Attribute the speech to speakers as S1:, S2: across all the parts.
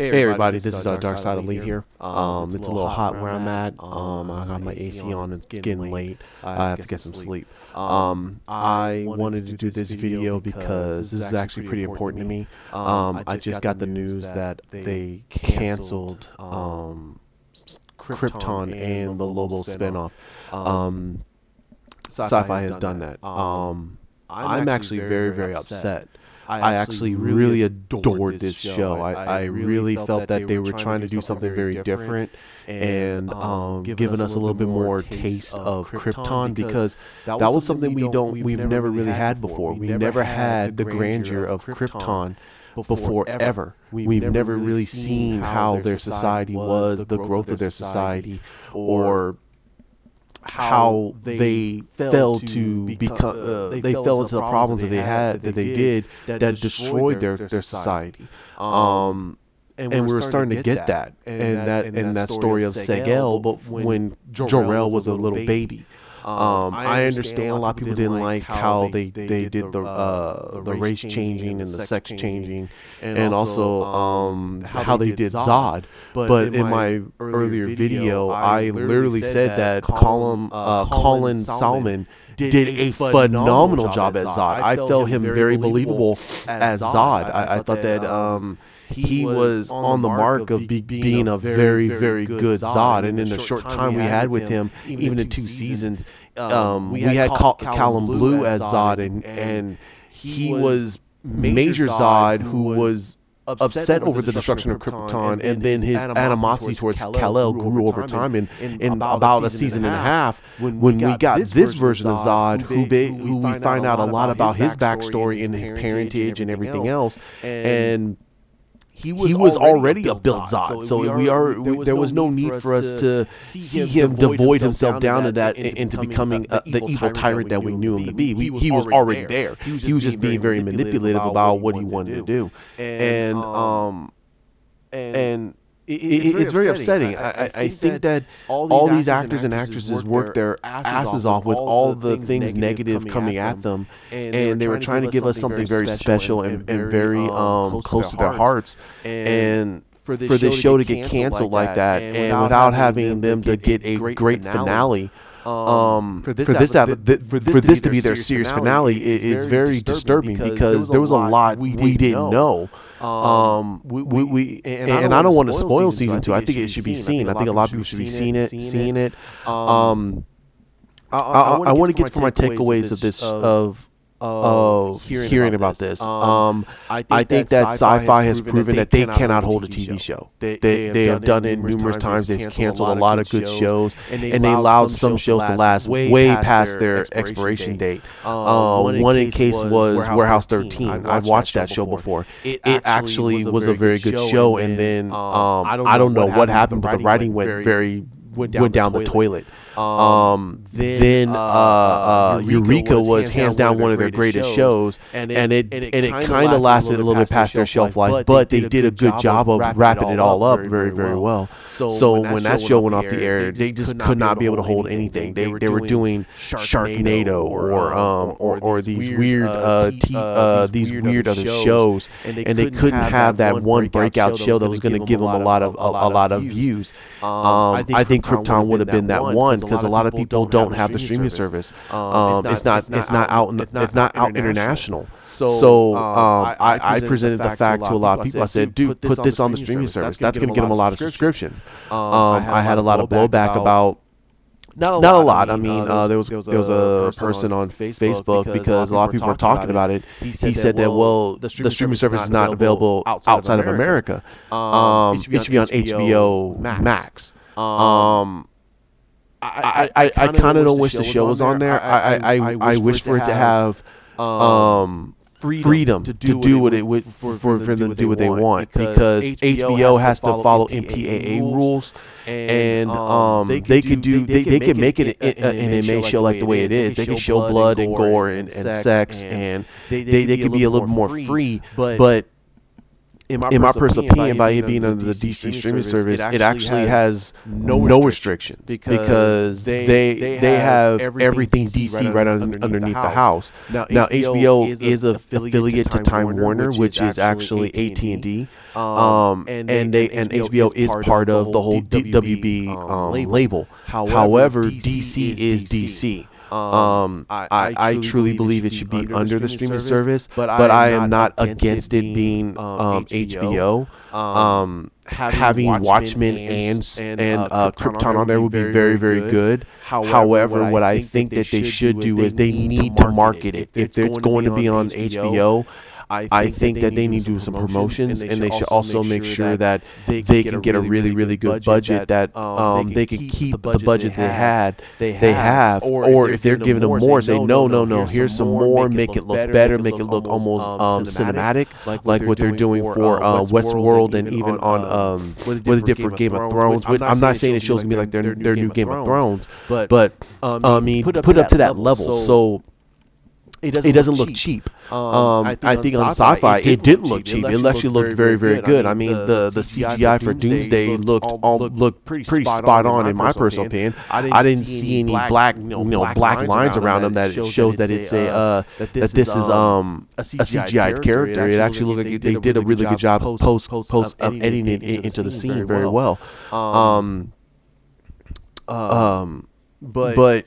S1: Hey everybody, this is Dark Side Elite here. It's a little hot where I'm at. I got my AC on, it's getting late. I have to get some sleep. I wanted to do this video because this is actually pretty important to me. I just got the news that they canceled Krypton and the Lobo spinoff. Syfy has done that. I'm actually very upset. I actually really adored this show. I really felt that they were trying to do something very different and giving us a little bit more taste of Krypton, because that was something we've never really had before. We never had the grandeur of Krypton before ever. We've never really seen how their society was, the growth of their society, or how they fell to become they fell into the problems that they did that destroyed their society. And we were starting to get that in that story of Segel, but when Darrell was a little baby. I understand a lot of people didn't like how they did the race changing and the sex changing, and also how they did Zod. But in my earlier video, I literally said that Colin Salmon did a phenomenal job as Zod. I felt him very believable as Zod. I thought that he was on the mark of being a very good Zod, and in the short time we had with him, even in 2 seasons, we had Callum Blue as Zod, and he was Major Zod, who was upset over the destruction of Krypton, and then his animosity towards Kal-El grew over time. And in about a season and a half, when we got this version of Zod, who we find out a lot about his backstory and his parentage and everything else, and he was already a built Zod, so there was no need for us to see him devoid himself down to that into becoming the evil tyrant that we knew him to be. He was already there. He was just being very manipulative about what he wanted to do, and it's very upsetting. I think that all these actors and actresses worked their asses off with all the things negative coming at them, and they were trying to give us something very special and very close to their hearts. And for this show to get canceled like that, and without having them to get a great finale, for this to be their series finale is very disturbing, because there was a lot we didn't know. And I don't want to spoil season 2. I think it should be seen. I think a lot of people should be seeing it. I want to get to my takeaways of this hearing about this. I think that Syfy has proven that they cannot hold a TV show. They have done it numerous times. They've canceled a lot of good shows, and they allowed some shows to last way past their expiration date. One in case was Warehouse 13. I've watched that show before. It actually was a very good show, and then I don't know what happened, but the writing went down the toilet. Then Eureka was hands down one of their greatest shows, and it kind of lasted a little bit past their shelf life, but they did a good job of wrapping it all up very well. So when that show went off the air, they just could not be able to hold anything. They were doing Sharknado or these weird other shows, and they couldn't have that one breakout show that was going to give them a lot of views. I think Krypton would have been that one, because a lot of people don't have the streaming service. It's not out international. So I presented the fact to a lot of people. I said, dude, put this on the streaming service. That's going to get them a lot of subscriptions. I had a lot of blowback about. Not a lot. I mean, there was a person on Facebook, because a lot of people were talking about it. He said that, well, the streaming service is not available outside of America. It should be on HBO Max. I kind of don't wish the show was on there. I wish for it to have freedom to do what it would, for them to do what they want, because HBO has to follow MPAA rules, and they can make it an anime show like the way it is. They can show blood and gore and sex, and they can be a little more free, but in my personal opinion, by it being under the DC streaming service, it actually has no restrictions because they have everything DC right underneath the house. Now HBO is an affiliate to Time Warner, which is actually AT&T, and HBO is part of the whole WB label. However, DC is DC. I truly believe it should be under the streaming service, but I am not against it being HBO. Having Watchmen and Krypton on there would be very, very good. However, what I think that they should do is they need to market it. If it's going to be on HBO, I think that they need to do some promotions, and they should also make sure that they can get a really, really good budget, that they can keep the budget they have, or if they're giving them more, say no, here's some more, make it look better, make it look almost cinematic, like what they're doing for Westworld, and even on what they did for Game of Thrones. I'm not saying it shows me like their new Game of Thrones, but I mean, put it up to that level, so it doesn't look cheap. I think on Syfy it didn't look cheap. It actually looked very, very good. I mean, the CGI for Doomsday looked pretty spot on in my personal opinion. I didn't see any black lines around them that shows that it's that this is a CGI character. It actually looked like they did a really good job post editing it into the scene very well. But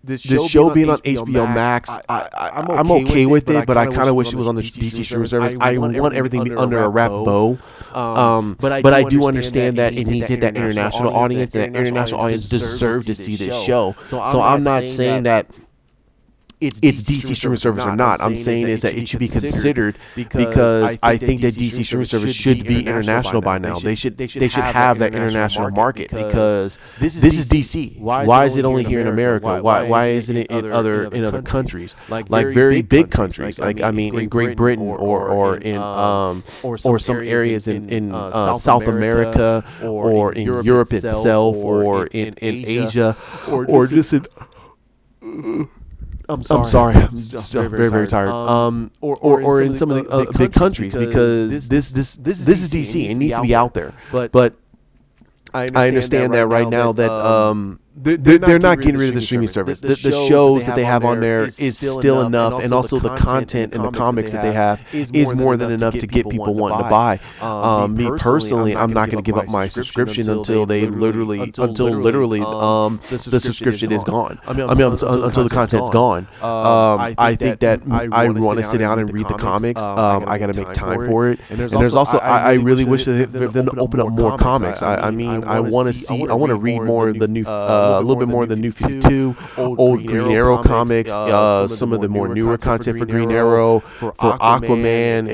S1: this show being on HBO Max, I'm okay with it, but I kind of wish it was on the DC streaming service. I want everything to be under a wrap bow. But I do understand that it needs to hit that international audience, and that international audience deserves to see this show. So I'm not saying that it's DC streaming service or not. I'm saying is that it should be considered, because I think that DC streaming service should be international by now. They should have that international market, because this is DC. Why is it only here in America? Why isn't it in other countries, like very big countries, like I mean in Great Britain or in or some areas in South America, or in Europe itself, or in Asia, or just in I'm sorry. I'm still very, very tired. Or in some of the big countries, because this is DC. It needs to be out there. But I understand that right now that they're not getting rid of the streaming service. The shows that they have on there is still enough, and also the content and the comics that they have is more than enough to get people wanting to buy. Me personally, I'm not going to give up my subscription until literally the subscription is gone. I mean until the content's gone. I think that I want to sit down and read the comics. I got to make time for it. And there's also I really wish that for them to open up more comics. I mean I want to read more of the new. A little bit more of the New 52, old Green Arrow comics, some of the more newer content for Green Arrow, for Aquaman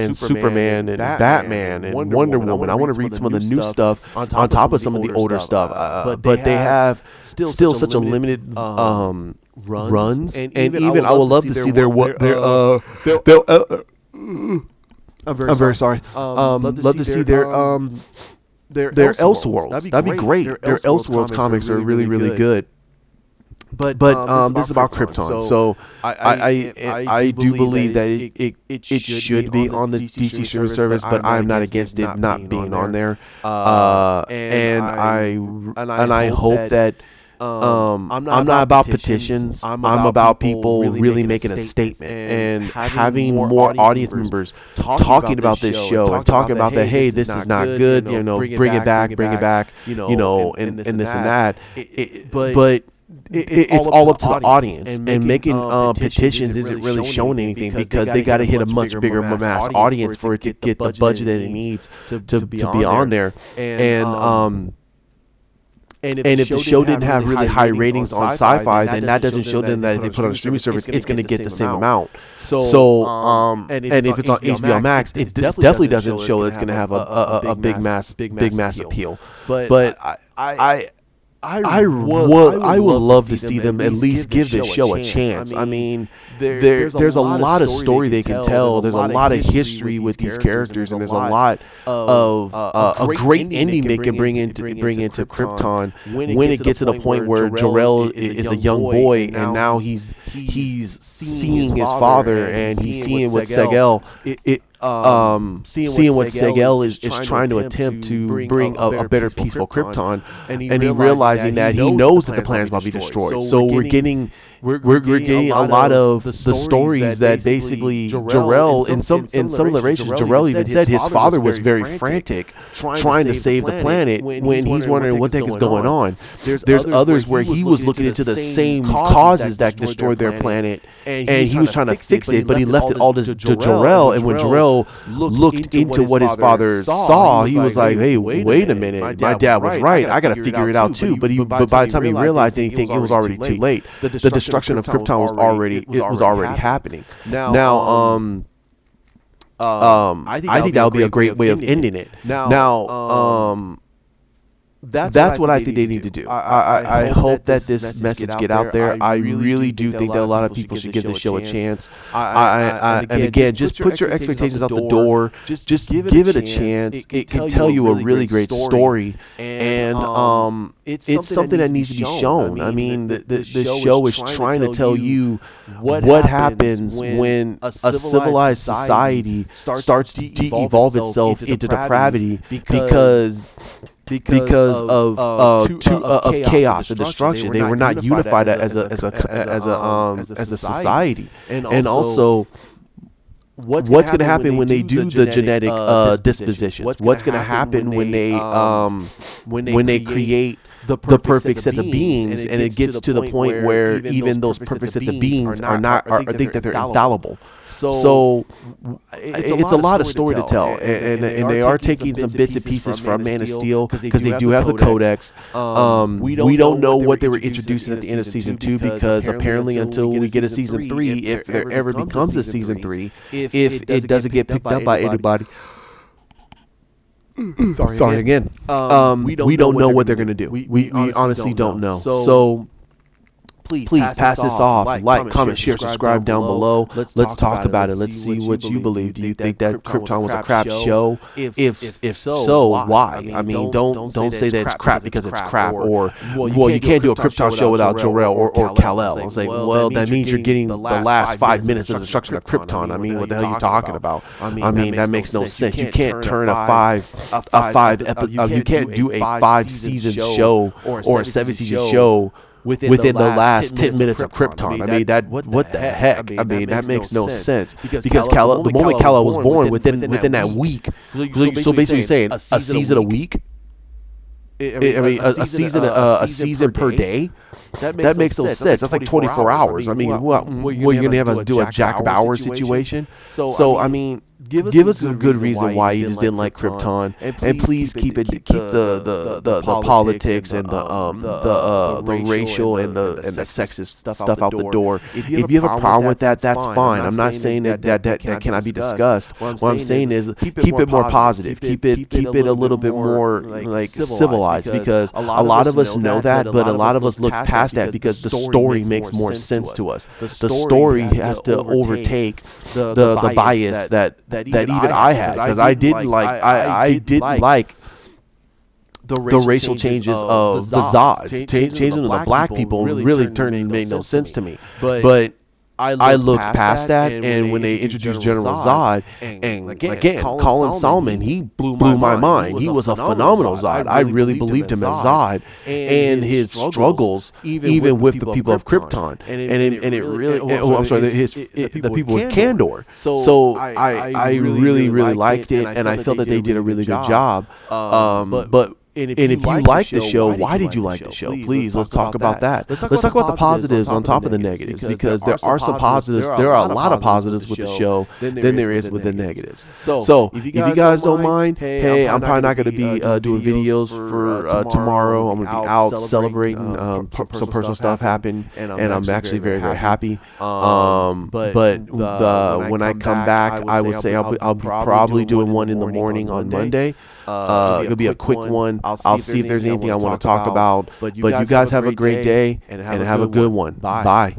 S1: and Superman and Batman and Wonder Woman. I want to read some of the new stuff on top of some of the older stuff. But they have still such a limited runs, and even I would love to see their I'm very sorry. Love to see their Elseworlds. That'd be great. Their Elseworlds comics are really, really good. But this is about Krypton. So I do believe that it should be on the DC streaming service, but I'm not against it not being on there. And I hope that. I'm not about petitions. I'm about people really making a statement and having more audience members talking about this show and talking about that. Hey, this is not good. Bring it back. And this and that. But it's all up to the audience, and making petitions isn't really showing anything, because they got to hit a much bigger mass audience for it to get the budget that it needs to be on there. And if the show didn't have really high ratings on Syfy, then that doesn't show them that if they put it on a streaming service, it's going to get the same amount. And if it's on HBO Max, it definitely doesn't show that it's going to have a big mass appeal. But I would love to see them at least give this show a chance. I mean, there's a lot of story they can tell. There's a lot of history with these characters, and there's a lot of a great ending they can bring into Krypton when it gets to the point where Darrell is a young boy, and now he's seeing his father, and he's seeing with Segel. seeing what Segel is trying to attempt to bring a better peaceful Krypton, and he realizing that he knows that the planet's about to be destroyed. So we're getting a lot of the stories that basically Darrell, in some of the narrations, Darrell even said his father was very frantic trying to save the planet when he's wondering what the heck is going on. There's others where he was looking into the same causes that destroyed their planet, and he was trying to fix it, but he left it all to Darrell. And when Darrell looked into what his father saw, he was like, hey, wait a minute, my dad was right, I gotta figure it out too. But by the time he realized anything, it was already too late. The destruction of Krypton was already happening. Now, I think that would be a great way of ending it. Now, that's what I think they need to do. I hope that this message get out there. I really do think that a lot of people should give this show a chance. And again, just put your expectations out the door. Just give it a chance. It can tell you a really great story, and it's something that needs to be shown. I mean, the show is trying to tell you what happens when a civilized society starts to de-evolve itself into depravity because of chaos and destruction. They were not unified as a society. And also, what's going to happen when they do the genetic dispositions? What's going to happen when they create the perfect sets of beings, and it gets to the point where even those perfect sets of beings are think that they're infallible. So it's a lot of story to tell, and they are taking some bits and pieces from Man of Steel because they do have the Codex. We don't know what they were introducing at the end of season 2, because apparently until we get a season 3, if there ever becomes a season 3, if it doesn't get picked up by anybody. Sorry again. We don't know what they're going to do. We honestly don't know. So please pass this off. Like, comment, share, subscribe down below. Let's talk about it. Let's see what you believe. Do you think that Krypton was a crap show? If so, why? I mean, don't say that it's crap because it's crap, or well, you can't do a Krypton show without Darrell or Kal-El. I was like, well, that means you're getting the last 5 minutes of the destruction of Krypton. I mean, what the hell are you talking about? I mean, that makes no sense. You can't turn you can't do a 5-season show or a 7-season show within the last 10 minutes of Krypton. I mean, what the heck? I mean, that makes no sense. Because the moment Kal-El was born, within that week, so basically saying a season a week. I mean, a season per day. That makes no sense. That's like 24 hours. I mean, what you're gonna have us do a Jack Bauer situation? So I mean, give us a good reason why you just didn't like Krypton, and please keep the politics and the racial and the sexist stuff out the door. If you have a problem with that, that's fine. I'm not saying that cannot be discussed. What I'm saying is keep it more positive. Keep it a little bit more like civilized, because a lot of us know that, but a lot of us look past that because the story makes more sense to us. The story has to overtake the bias that even I had, because I didn't like the racial changes of the Zods. Changing them to black people really made no sense to me. But I looked past that, and when they introduced General Zod, and again, Colin Salmon, he blew my mind. He was a phenomenal Zod. I really believed him as Zod, and his struggles, even with the people of Krypton, and it really, I'm sorry, the people with Kandor. So I really liked it, and I felt that they did a really good job. But And if you like the show, why did you like the show? Please, let's talk about that. Let's talk about the positives on top of the negatives, because there are some positives. There are a lot of positives with the show than there is with the negatives. So if you guys don't mind, hey, I'm probably not going to be doing videos for tomorrow. I'm going to be out celebrating. Some personal stuff happened, and I'm actually very happy. But when I come back, I would say I'll be probably doing one in the morning on Monday. It'll be a quick one. I'll see if there's anything I want to talk about. But you guys have a great day and have a good one. Bye.